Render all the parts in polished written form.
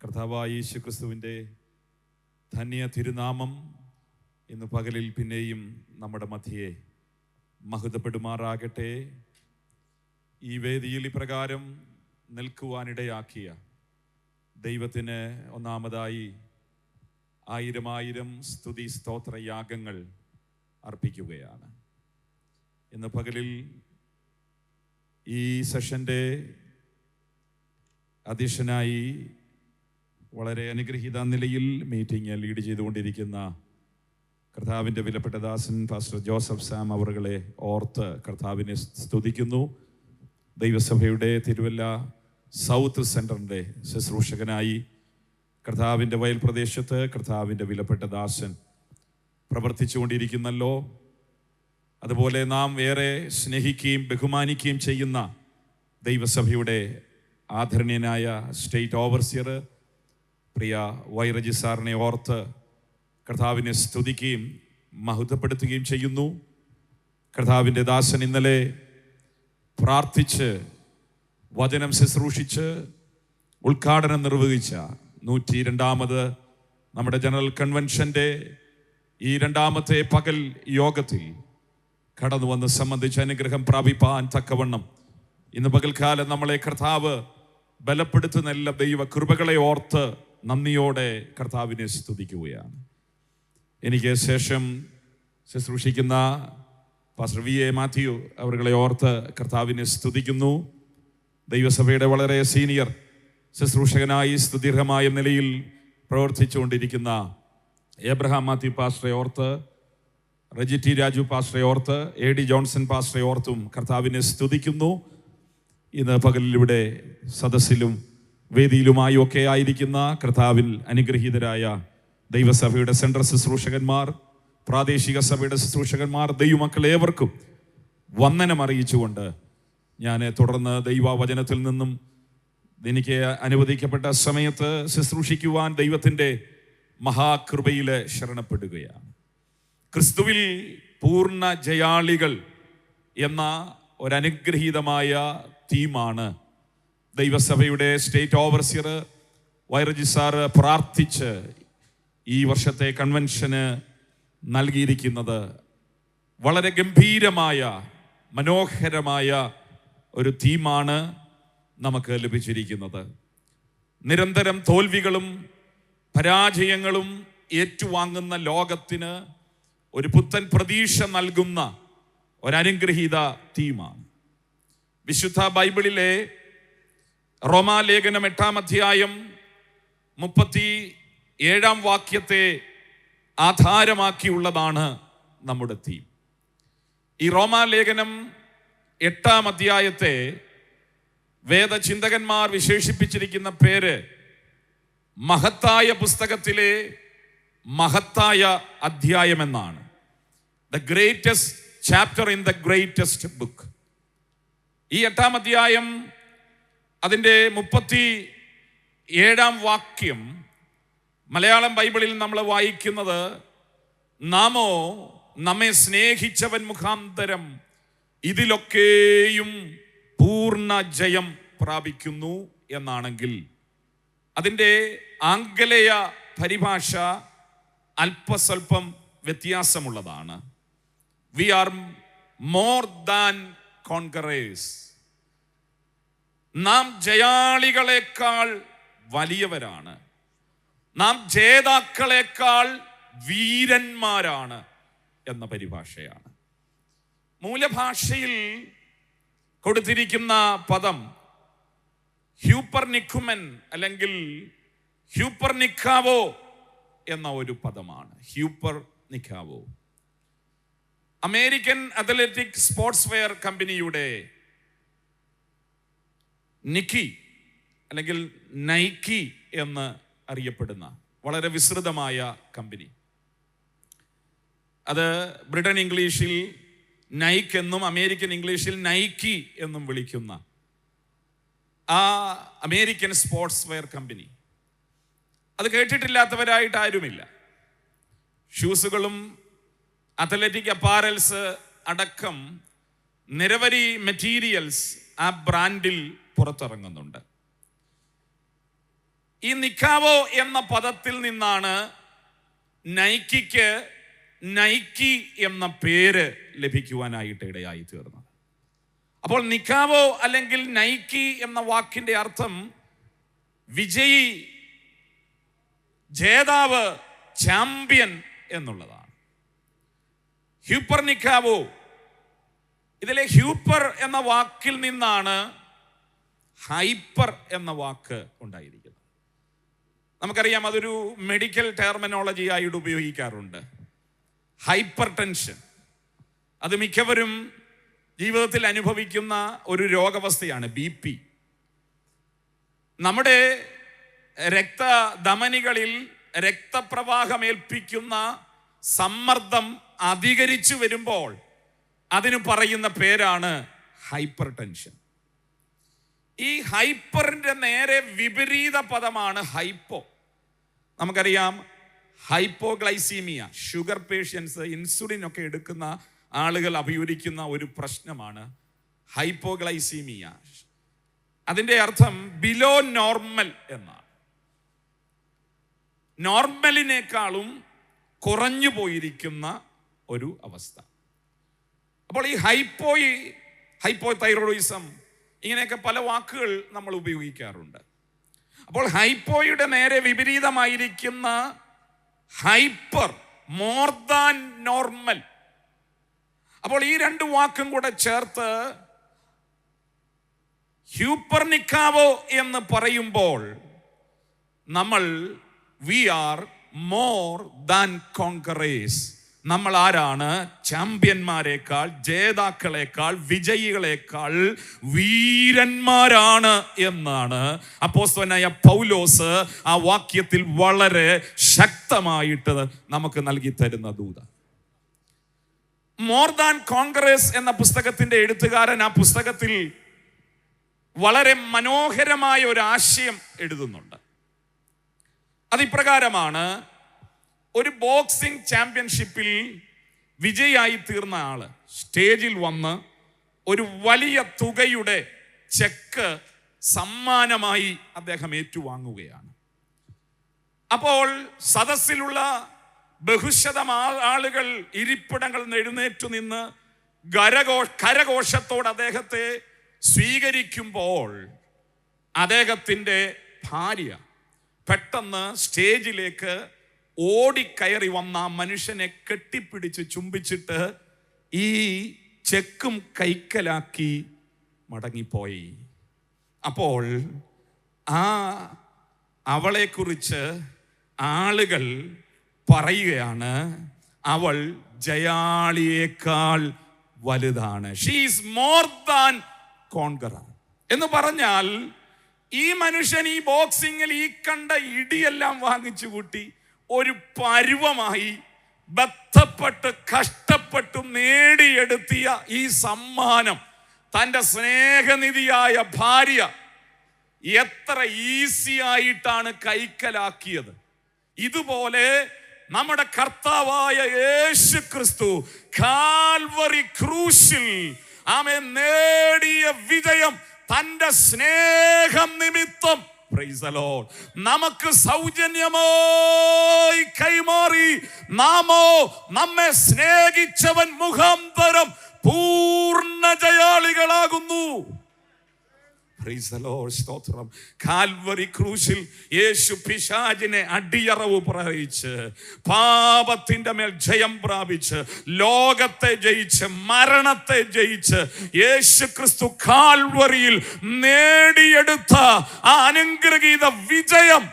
കർത്താവായ യേശുക്രിസ്തുവിൻ്റെ ധന്യ തിരുനാമം ഇന്ന് പകലിൽ പിന്നെയും നമ്മുടെ മധ്യയെ മഹത്വപ്പെടുമാറാകട്ടെ. ഈ വേദിയിൽ ഇപ്രകാരം നിൽക്കുവാനിടയാക്കിയ ദൈവത്തിന് ഒന്നാമതായി ആയിരം സ്തുതി സ്തോത്ര യാഗങ്ങൾ അർപ്പിക്കുകയാണ്. ഇന്ന് പകലിൽ ഈ സെഷൻ്റെ അധ്യക്ഷനായി വളരെ അനുഗ്രഹീത നിലയിൽ മീറ്റിംഗ് ലീഡ് ചെയ്തുകൊണ്ടിരിക്കുന്ന കർത്താവിൻ്റെ വിലപ്പെട്ട ദാസൻ പാസ്റ്റർ ജോസഫ് സാം അവറുകളെ ഓർത്ത് കർത്താവിനെ സ്തുതിക്കുന്നു. ദൈവസഭയുടെ തിരുവല്ല സൗത്ത് സെൻറ്ററിൻ്റെ ശുശ്രൂഷകനായി കർത്താവിൻ്റെ വയൽ പ്രദേശത്ത് കർത്താവിൻ്റെ വിലപ്പെട്ട ദാസൻ പ്രവർത്തിച്ചു കൊണ്ടിരിക്കുന്നല്ലോ. അതുപോലെ നാം ഏറെ സ്നേഹിക്കുകയും ബഹുമാനിക്കുകയും ചെയ്യുന്ന ദൈവസഭയുടെ ആദരണീയനായ സ്റ്റേറ്റ് ഓവർസിയർ പ്രിയ വൈറജി സാറിനെ ഓർത്ത് കർത്താവിനെ സ്തുതിക്കുകയും മഹത്വപ്പെടുത്തുകയും ചെയ്യുന്നു. കർത്താവിൻ്റെ ദാസൻ ഇന്നലെ പ്രാർത്ഥിച്ച് വചനം ശുശ്രൂഷിച്ച് ഉദ്ഘാടനം നിർവഹിച്ച 102ാമത് നമ്മുടെ ജനറൽ കൺവെൻഷൻ്റെ ഈ രണ്ടാമത്തെ പകൽ യോഗത്തിൽ കടന്നു വന്ന് സംബന്ധിച്ച് അനുഗ്രഹം പ്രാപിപ്പാൻ തക്കവണ്ണം ഇന്ന് പകൽക്കാലം നമ്മളെ കർത്താവ് ബലപ്പെടുത്തുന്ന എല്ലാ ദൈവ കൃപകളെ ഓർത്ത് നന്ദിയോടെ കർത്താവിനെ സ്തുതിക്കുകയാണ്. എനിക്ക് ശേഷം ശുശ്രൂഷിക്കുന്ന പാസ്റ്റർ VA മാത്യു അവരുകളെ ഓർത്ത് കർത്താവിനെ സ്തുതിക്കുന്നു. ദൈവസഭയുടെ വളരെ സീനിയർ ശുശ്രൂഷകനായി സ്തുതിർഹമായ നിലയിൽ പ്രവർത്തിച്ചുകൊണ്ടിരിക്കുന്ന എബ്രഹാം മാത്യു പാസ്റ്ററെ ഓർത്ത്, റെജിറ്റി രാജു പാസ്റ്ററെ ഓർത്ത്, AD ജോൺസൺ പാസ്റ്ററെ ഓർത്തും കർത്താവിനെ സ്തുതിക്കുന്നു. ഇന്ന് പകലിലൂടെ സദസ്സിലും വേദിയിലുമായി ഒക്കെ ആയിരിക്കുന്ന കർത്താവിൽ അനുഗ്രഹീതരായ ദൈവസഭയുടെ സെൻട്രൽ ശുശ്രൂഷകന്മാർ, പ്രാദേശിക സഭയുടെ ശുശ്രൂഷകന്മാർ, ദൈവമക്കൾ ഏവർക്കും വന്ദനം അറിയിച്ചുകൊണ്ട് ഞാൻ തുടർന്ന് ദൈവവചനത്തിൽ നിന്നും എനിക്ക് അനുവദിക്കപ്പെട്ട സമയത്ത് ശുശ്രൂഷിക്കുവാൻ ദൈവത്തിൻ്റെ മഹാകൃപയിൽ ശരണപ്പെടുകയാണ്. ക്രിസ്തുവിൽ പൂർണ്ണ ജയാളികൾ എന്ന ഒരനുഗ്രഹീതമായ തീമാണ് ദൈവസഭയുടെ സ്റ്റേറ്റ് ഓവർസിയർ വൈറജി സാറ് പ്രാർത്ഥിച്ച് ഈ വർഷത്തെ കൺവെൻഷന് നൽകിയിരിക്കുന്നത്. വളരെ ഗംഭീരമായ മനോഹരമായ ഒരു തീമാണ് നമുക്ക് ലഭിച്ചിരിക്കുന്നത്. നിരന്തരം തോൽവികളും പരാജയങ്ങളും ഏറ്റുവാങ്ങുന്ന ലോകത്തിന് ഒരു പുത്തൻ പ്രതീക്ഷ നൽകുന്ന ഒരനുഗ്രഹീത തീമാണ്. വിശുദ്ധ ബൈബിളിലെ റോമാലേഖനം 8-ാം അധ്യായം 37-ാം വാക്യത്തെ ആധാരമാക്കിയുള്ളതാണ് നമ്മുടെ തീം. ഈ റോമാലേഖനം 8-ാം അധ്യായത്തെ വേദചിന്തകന്മാർ വിശേഷിപ്പിച്ചിരിക്കുന്ന പേര് മഹത്തായ പുസ്തകത്തിലെ മഹത്തായ അധ്യായമെന്നാണ്. The greatest chapter in the greatest book. ഈ 8-ാം അധ്യായം അതിൻ്റെ 37-ാം വാക്യം മലയാളം ബൈബിളിൽ നമ്മൾ വായിക്കുന്നത്, നാമോ നമ്മെ സ്നേഹിച്ചവൻ മുഖാന്തരം ഇതിലൊക്കെയും പൂർണ്ണ ജയം പ്രാപിക്കുന്നു എന്നാണെങ്കിൽ അതിൻ്റെ ആംഗലേയ പരിഭാഷ അല്പസ്വല്പം വ്യത്യാസമുള്ളതാണ്. We are more than conquerors. നാം ജയാളികളെക്കാൾ വലിയവരാണ്. നാം ജേതാക്കളെക്കാൾ വീരന്മാരാണ് എന്ന പരിഭാഷയാണ്. മൂലഭാഷയിൽ കൊടുത്തിരിക്കുന്ന പദം ഹ്യൂപ്പർനിക്കുമൻ അല്ലെങ്കിൽ ഹ്യൂപ്പർനിക്കാവോ എന്ന ഒരു പദമാണ്. ഹ്യൂപ്പർനിക്കാവോ അമേരിക്കൻ അത്ലറ്റിക് സ്പോർട്സ് വെയർ കമ്പനിയുടെ നിക്കി അല്ലെങ്കിൽ നൈക്കി എന്ന് അറിയപ്പെടുന്ന വളരെ വിസ്തൃതമായ കമ്പനി. അത് ബ്രിട്ടൻ ഇംഗ്ലീഷിൽ നൈക്ക് എന്നും അമേരിക്കൻ ഇംഗ്ലീഷിൽ നൈക്കി എന്നും വിളിക്കുന്ന ആ അമേരിക്കൻ സ്പോർട്സ് വെയർ കമ്പനി. അത് കേട്ടിട്ടില്ലാത്തവരായിട്ട് ആരുമില്ല. ഷൂസുകളും അത്ലറ്റിക് അപ്പാരൽസ് അടക്കം നിരവധി മെറ്റീരിയൽസ് ആ ബ്രാൻഡിൽ പുറത്തിറങ്ങുന്നുണ്ട്. ഈ നിക്കാവോ എന്ന പദത്തിൽ നിന്നാണ് നൈക്കിക്ക് നൈക്കി എന്ന പേര് ലഭിക്കുവാനായിട്ട് ഇടയായി തീർന്നത്. അപ്പോൾ നിക്കാവോ അല്ലെങ്കിൽ നൈക്കി എന്ന വാക്കിന്റെ അർത്ഥം വിജയി, ജേതാവ്, ചാമ്പ്യൻ എന്നുള്ളതാണ്. ഹ്യൂപ്പർ നിക്കാവോ, ഇതിലെ ഹ്യൂപ്പർ എന്ന വാക്കിൽ നിന്നാണ് ഹൈപ്പർ എന്ന വാക്ക് ഉണ്ടായിരിക്കുന്നത്. നമുക്കറിയാം, അതൊരു മെഡിക്കൽ ടെർമിനോളജി ആയിട്ട് ഉപയോഗിക്കാറുണ്ട്. ഹൈപ്പർ ടെൻഷൻ അത് മിക്കവരും ജീവിതത്തിൽ അനുഭവിക്കുന്ന ഒരു രോഗാവസ്ഥയാണ്. BP. നമ്മുടെ രക്തധമനികളിൽ രക്തപ്രവാഹമേൽപ്പിക്കുന്ന സമ്മർദ്ദം അധികരിച്ചു വരുമ്പോൾ അതിന് പറയുന്ന പേരാണ് ഹൈപ്പർ ടെൻഷൻ. ഈ ഹൈപ്പറിന്റെ നേരെ വിപരീത പദമാണ് ഹൈപ്പോ. നമുക്കറിയാം, ഹൈപ്പോഗ്ലൈസീമിയ, ഷുഗർ പേഷ്യൻസ്, ഇൻസുലിൻ ഒക്കെ എടുക്കുന്ന ആളുകൾ അഭിമുഖീകരിക്കുന്ന ഒരു പ്രശ്നമാണ് ഹൈപ്പോഗ്ലൈസീമിയ. അതിൻ്റെ അർത്ഥം ബിലോ നോർമൽ എന്നാണ്. നോർമലിനേക്കാളും കുറഞ്ഞു പോയിരിക്കുന്ന ഒരു അവസ്ഥ. അപ്പോൾ ഈ ഹൈപ്പോതൈറോയിസം, ഇങ്ങനെയൊക്കെ പല വാക്കുകൾ നമ്മൾ ഉപയോഗിക്കാറുണ്ട്. അപ്പോൾ ഹൈപ്പോയുടെ നേരെ വിപരീതമായിരിക്കുന്ന ഹൈപ്പർ, മോർ ദാൻ നോർമൽ. അപ്പോൾ ഈ രണ്ട് വാക്കും കൂടെ ചേർത്ത് ഹ്യൂപ്പർനിക്കാവോ എന്ന് പറയുമ്പോൾ നമ്മൾ we are more than conquerors. നമ്മൾ ആരാണ്? ചാമ്പ്യന്മാരെക്കാൾ, ജേതാക്കളെക്കാൾ, വിജയികളെക്കാൾ വീരന്മാരാണ് എന്നാണ് അപ്പോസ്തലനായ പൗലോസ് ആ വാക്യത്തിൽ വളരെ ശക്തമായിട്ട് നമുക്ക് നൽകി തരുന്ന ദൂത. മോർ ദാൻ കോൺഗ്രസ് എന്ന പുസ്തകത്തിന്റെ എഴുത്തുകാരൻ ആ പുസ്തകത്തിൽ വളരെ മനോഹരമായ ഒരു ആശയം എഴുതുന്നുണ്ട്. അതിപ്രകാരമാണ്: ഒരു ബോക്സിംഗ് ചാമ്പ്യൻഷിപ്പിൽ വിജയായി തീർന്ന ആള് സ്റ്റേജിൽ വന്ന് ഒരു വലിയ തുകയുടെ ചെക്ക് സമ്മാനമായി അദ്ദേഹം ഏറ്റുവാങ്ങുകയാണ്. അപ്പോൾ സദസ്സിലുള്ള ബഹുശതം ആളുകൾ ഇരിപ്പിടങ്ങളിൽ നിന്ന് എഴുന്നേറ്റു നിന്ന് കരഘോഷത്തോടെ അദ്ദേഹത്തെ സ്വീകരിക്കുമ്പോൾ അദ്ദേഹത്തിൻ്റെ ഭാര്യ പെട്ടെന്ന് സ്റ്റേജിലേക്ക് ഓടിക്കയറി വന്ന ആ മനുഷ്യനെ കെട്ടിപ്പിടിച്ച് ചുംബിച്ചിട്ട് ഈ ചെക്കും കൈക്കലാക്കി മടങ്ങിപ്പോയി. അപ്പോൾ അവളെക്കുറിച്ച് ആളുകൾ പറയുകയാണ്, അവൾ ജയാളിയേക്കാൾ വലുതാണ്. She is more than conqueror എന്ന് പറഞ്ഞാൽ, ഈ മനുഷ്യൻ ഈ ബോക്സിങ്ങിൽ ഈ കണ്ട ഇടിയെല്ലാം വാങ്ങിച്ചു കൂട്ടി ഒരു പരുവമായി ബന്ധപ്പെട്ട് കഷ്ടപ്പെട്ടു നേടിയെടുത്തിയ ഈ സമ്മാനം തൻ്റെ സ്നേഹനിധിയായ ഭാര്യ എത്ര ഈസി ആയിട്ടാണ് കൈക്കലാക്കിയത്. ഇതുപോലെ നമ്മുടെ കർത്താവായ യേശു ക്രിസ്തു കാൽവറി ക്രൂശിൽ ആമേൻ നേടിയ വിജയം തന്റെ സ്നേഹം നിമിത്തം നമുക്ക് സൗജന്യമായി കൈമാറി. നാമോ നമ്മെ സ്നേഹിച്ചവൻ മുഖാന്തരം പൂർണ്ണ ജയാളികളാകുന്നു. സ്തോത്രം. കാൽവരി ക്രൂശിൽ യേശു പിശാചിനെ അടിയറവ് പ്രവഹിച്ച് പാപത്തിന്റെ മേൽ ജയം പ്രാപിച്ച് ലോകത്തെ ജയിച്ച് മരണത്തെ ജയിച്ച് യേശു ക്രിസ്തു കാൽവരിയിൽ നേടിയെടുത്ത ആ അനുഗ്രഹീത വിജയം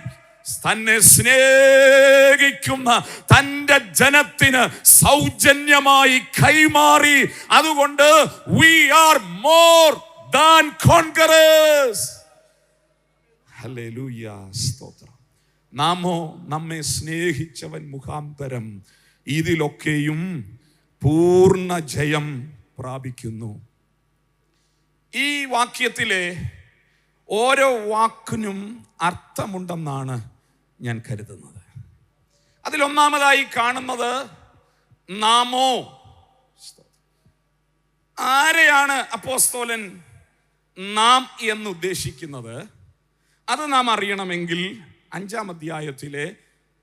തന്നെ സ്നേഹിക്കുന്ന തൻ്റെ ജനത്തിന് സൗജന്യമായി കൈമാറി. അതുകൊണ്ട് we are more than conquerors. Hallelujah, സ്തോത്രം. നാമോ നമ്മെ സ്നേഹിച്ചവൻ മുഖാന്തരം ഇതിലൊക്കെയും പൂർണ്ണ ജയം പ്രാപിക്കുന്നു. ഈ വാക്യത്തിലെ ഓരോ വാക്കിനും അർത്ഥമുണ്ടെന്നാണ് ഞാൻ കരുതുന്നത്. അതിലൊന്നാമതായി കാണുന്നത് നാമോ. ആരെയാണ് അപ്പോസ്തലൻ നാം എന്ന് ഉദ്ദേശിക്കുന്നത്? അത് നാം അറിയണമെങ്കിൽ 5-ാം അധ്യായത്തിലെ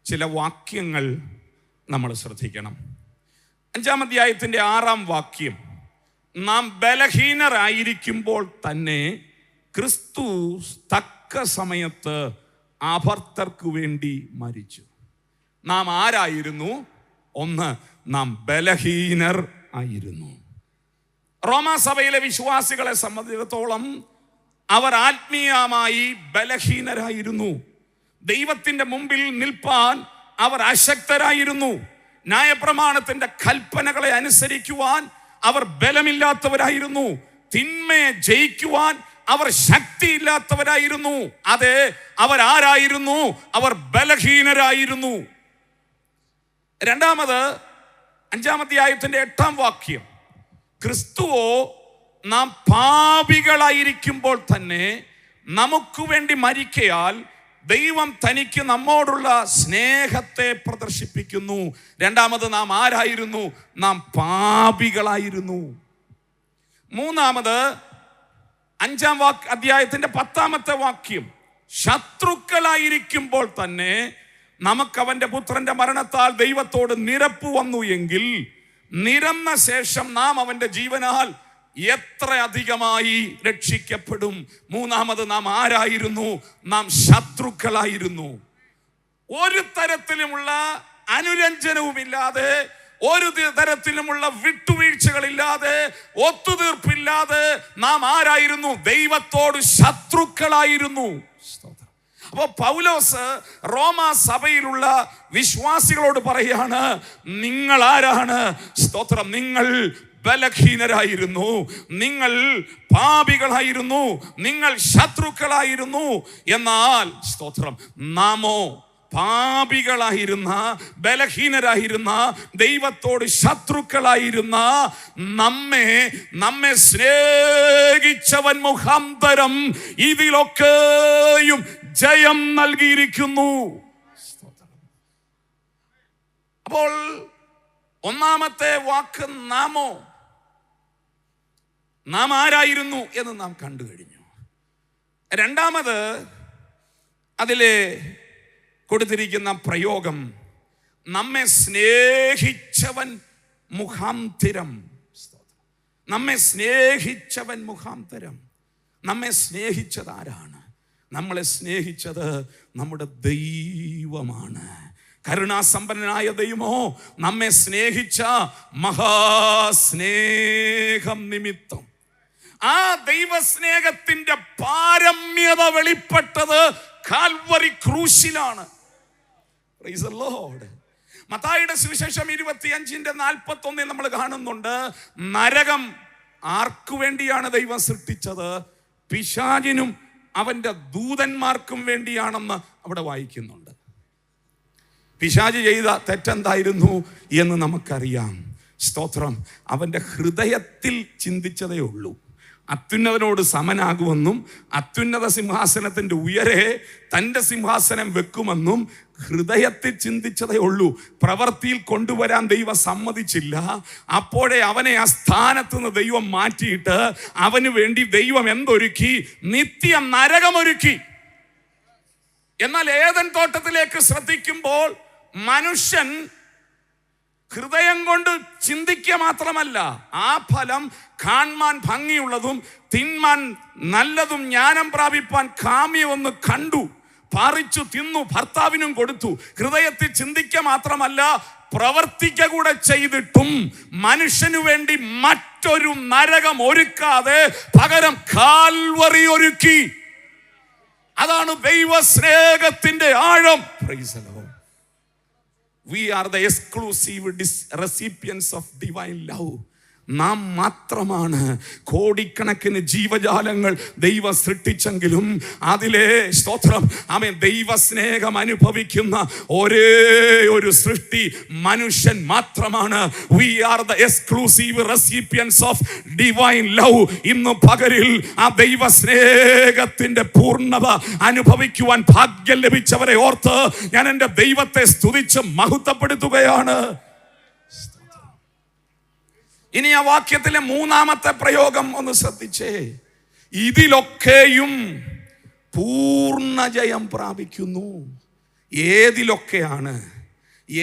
ചില വാക്യങ്ങൾ നമ്മൾ ശ്രദ്ധിക്കണം. 5-ാം അധ്യായത്തിൻ്റെ 6-ാം വാക്യം, നാം ബലഹീനരായിരിക്കുമ്പോൾ തന്നെ ക്രിസ്തു തക്ക സമയത്ത് അഭക്തർക്കു വേണ്ടി മരിച്ചു. നാം ആരായിരുന്നു? ഒന്ന്, നാം ബലഹീനർ ആയിരുന്നു. റോമാസഭയിലെ വിശ്വാസികളെ സംബന്ധിച്ചിടത്തോളം അവർ ആത്മീയമായി ബലഹീനരായിരുന്നു. ദൈവത്തിന്റെ മുമ്പിൽ നിൽപ്പാൻ അവർ അശക്തരായിരുന്നു. ന്യായപ്രമാണത്തിന്റെ കൽപ്പനകളെ അനുസരിക്കുവാൻ അവർ ബലമില്ലാത്തവരായിരുന്നു. തിന്മയെ ജയിക്കുവാൻ അവർ ശക്തിയില്ലാത്തവരായിരുന്നു. അതെ, അവരാരായിരുന്നു? അവർ ബലഹീനരായിരുന്നു. രണ്ടാമത് 5-ാം അധ്യായത്തിന്റെ 8-ാം വാക്യം, ക്രിസ്തുവോ നാം പാപികളായിരിക്കുമ്പോൾ തന്നെ നമുക്ക് വേണ്ടി മരിക്കയാൽ ദൈവം തനിക്ക് നമ്മോടുള്ള സ്നേഹത്തെ പ്രദർശിപ്പിക്കുന്നു. രണ്ടാമത് നാം ആരായിരുന്നു? നാം പാപികളായിരുന്നു. മൂന്നാമത് 5-ാം അധ്യായത്തിന്റെ 10-ാമത്തെ വാക്യം, ശത്രുക്കളായിരിക്കുമ്പോൾ തന്നെ നമുക്ക് അവന്റെ പുത്രന്റെ മരണത്താൽ ദൈവത്തോട് നിരപ്പ് വന്നു എങ്കിൽ നിരന്ന ശേഷം നാം അവന്റെ ജീവനാൽ എത്ര അധികമായി രക്ഷിക്കപ്പെടും. മൂന്നാമത് നാം ആരായിരുന്നു? നാം ശത്രുക്കളായിരുന്നു. ഒരു തരത്തിലുമുള്ള അനുരഞ്ജനവുമില്ലാതെ, ഒരു തരത്തിലുമുള്ള വിട്ടുവീഴ്ചകളില്ലാതെ, ഒത്തുതീർപ്പില്ലാതെ നാം ആരായിരുന്നു? ദൈവത്തോട് ശത്രുക്കളായിരുന്നു. അപ്പോൾ പൗലോസ് റോമാ സഭയിലുള്ള വിശ്വാസികളോട് പറയാണ്, നിങ്ങൾ ആരാണ്? സ്തോത്രം, നിങ്ങൾ ബലഹീനരായിരുന്നു, നിങ്ങൾ പാപികളായിരുന്നു, നിങ്ങൾ ശത്രുക്കളായിരുന്നു. എന്നാൽ സ്തോത്രം, നാമോ പാപികളായിരുന്ന, ബലഹീനരായിരുന്ന, ദൈവത്തോട് ശത്രുക്കളായിരുന്ന നമ്മെ സ്നേഹിച്ചവൻ മുഖാന്തരം ഇതിലൊക്കെയും ജയം നൽകിയിരിക്കുന്നു. അപ്പോൾ ഒന്നാമത്തെ വാക്ക് നാമോ, നാം ആരായിരുന്നു എന്ന് നാം കണ്ടു കഴിഞ്ഞു. രണ്ടാമത് അതിലെ കൊടുത്തിരിക്കുന്ന പ്രയോഗം, നമ്മെ സ്നേഹിച്ചവൻ മുഖാന്തരം. നമ്മെ സ്നേഹിച്ചവൻ മുഖാന്തരം. നമ്മെ സ്നേഹിച്ചത് ആരാണ്? നമ്മളെ സ്നേഹിച്ചത് നമ്മുടെ ദൈവമാണ്. കരുണാസമ്പന്നനായ ദൈവമോ നമ്മെ സ്നേഹിച്ച മഹാസ്നേഹം നിമിത്തം, ആ ദൈവസ്നേഹത്തിന്റെ പാരമ്യത വെളിപ്പെട്ടത് കാൽവറി ക്രൂശിലാണ്. Praise the Lord. മത്തായിയുടെ സുവിശേഷം 25:41 നമ്മൾ കാണുന്നുണ്ട്, നരകം ആർക്കു വേണ്ടിയാണ് ദൈവം സൃഷ്ടിച്ചത്? പിശാചിനും അവന്റെ ദൂതന്മാർക്കും വേണ്ടിയാണെന്ന് അവിടെ വായിക്കുന്നുണ്ട്. പിശാച് ചെയ്ത തെറ്റെന്തായിരുന്നു എന്ന് നമുക്കറിയാം. സ്തോത്രം, അവന്റെ ഹൃദയത്തിൽ ചിന്തിച്ചതേ ഉള്ളൂ, അത്യുന്നതനോട് സമനാകുമെന്നും അത്യുന്നത സിംഹാസനത്തിന്റെ ഉയരെ തൻ്റെ സിംഹാസനം വെക്കുമെന്നും ഹൃദയത്തിൽ ചിന്തിച്ചതേ ഉള്ളൂ. പ്രവൃത്തിയിൽ കൊണ്ടുവരാൻ ദൈവം സമ്മതിച്ചില്ല. അപ്പോഴേ അവനെ ആ സ്ഥാനത്ത് നിന്ന് ദൈവം മാറ്റിയിട്ട് അവന് വേണ്ടി ദൈവം എന്തൊരുക്കി? നിത്യ നരകമൊരുക്കി. എന്നാൽ ഏദൻ തോട്ടത്തിലേക്ക് ശ്രദ്ധിക്കുമ്പോൾ മനുഷ്യൻ ഹൃദയം കൊണ്ട് ചിന്തിക്കുക മാത്രമല്ല, ആ ഫലം കാണാൻ ഭംഗിയുള്ളതും തിന്മാൻ നല്ലതും ജ്ഞാനം പ്രാപിപ്പാൻ കാമ്യമെന്ന് കണ്ടു, പറിച്ചു തിന്നു, ഭർത്താവിനും കൊടുത്തു. ഹൃദയത്തിൽ ചിന്തിക്കുക മാത്രമല്ല, പ്രവർത്തിക്ക കൂടെ ചെയ്തിട്ടും മനുഷ്യനു വേണ്ടി മറ്റൊരു നരകം ഒരുക്കാതെ പകരം കാൽവറി ഒരുക്കി. അതാണ് ദൈവസ്നേഹത്തിന്റെ ആഴം. Praise the Lord. We are the exclusive recipients of divine love. നാം മാത്രമാണ്. കോടിക്കണക്കിന് ജീവജാലങ്ങൾ ദൈവം സൃഷ്ടിച്ചെങ്കിലും അതിലെ സ്തോത്രം ആമേൻ ദൈവസ്നേഹം അനുഭവിക്കുന്ന ഒരേ ഒരു സൃഷ്ടി മനുഷ്യൻ മാത്രമാണ്. We are the exclusive recipients of divine love. ഇന്ന് പകലിൽ ആ ദൈവസ്നേഹത്തിന്റെ പൂർണ്ണത അനുഭവിക്കുവാൻ ഭാഗ്യം ലഭിച്ചവരെ ഓർത്ത് ഞാൻ എൻ്റെ ദൈവത്തെ സ്തുതിച്ച് മഹത്വപ്പെടുത്തുകയാണ്. ഇനി ആ വാക്യത്തിലെ മൂന്നാമത്തെ പ്രയോഗം ഒന്ന് ശ്രദ്ധിച്ചേ. ഇതിലൊക്കെയും പൂർണ്ണ ജയം പ്രാപിക്കുന്നു. ഏതിലൊക്കെയാണ്,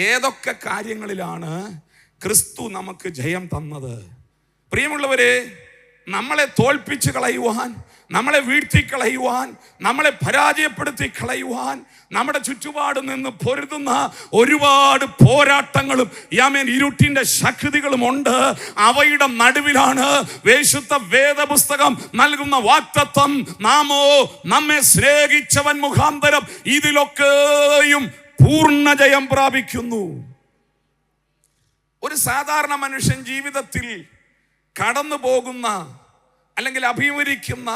ഏതൊക്കെ കാര്യങ്ങളിലാണ് ക്രിസ്തു നമുക്ക് ജയം തന്നത്? പ്രിയമുള്ളവരെ, നമ്മളെ തോൽപ്പിച്ച് കളയുവാൻ, നമ്മളെ വീഴ്ത്തിക്കളയുവാൻ, നമ്മളെ പരാജയപ്പെടുത്തി കളയുവാൻ നമ്മുടെ ചുറ്റുപാട് നിന്ന് പൊരുതുന്ന ഒരുപാട് പോരാട്ടങ്ങളും ഇരുട്ടിന്റെ ശക്തികളും ഉണ്ട്. അവയുടെ നടുവിലാണ് വിശുദ്ധ വേദപുസ്തകം നൽകുന്ന വാഗ്ദത്തം, നാമോ നമ്മെ സ്നേഹിച്ചവൻ മുഖാന്തരം ഇതിലൊക്കെയും പൂർണ്ണ ജയം പ്രാപിക്കുന്നു. ഒരു സാധാരണ മനുഷ്യൻ ജീവിതത്തിൽ കടന്നു പോകുന്ന അല്ലെങ്കിൽ അഭിമുഖീകരിക്കുന്ന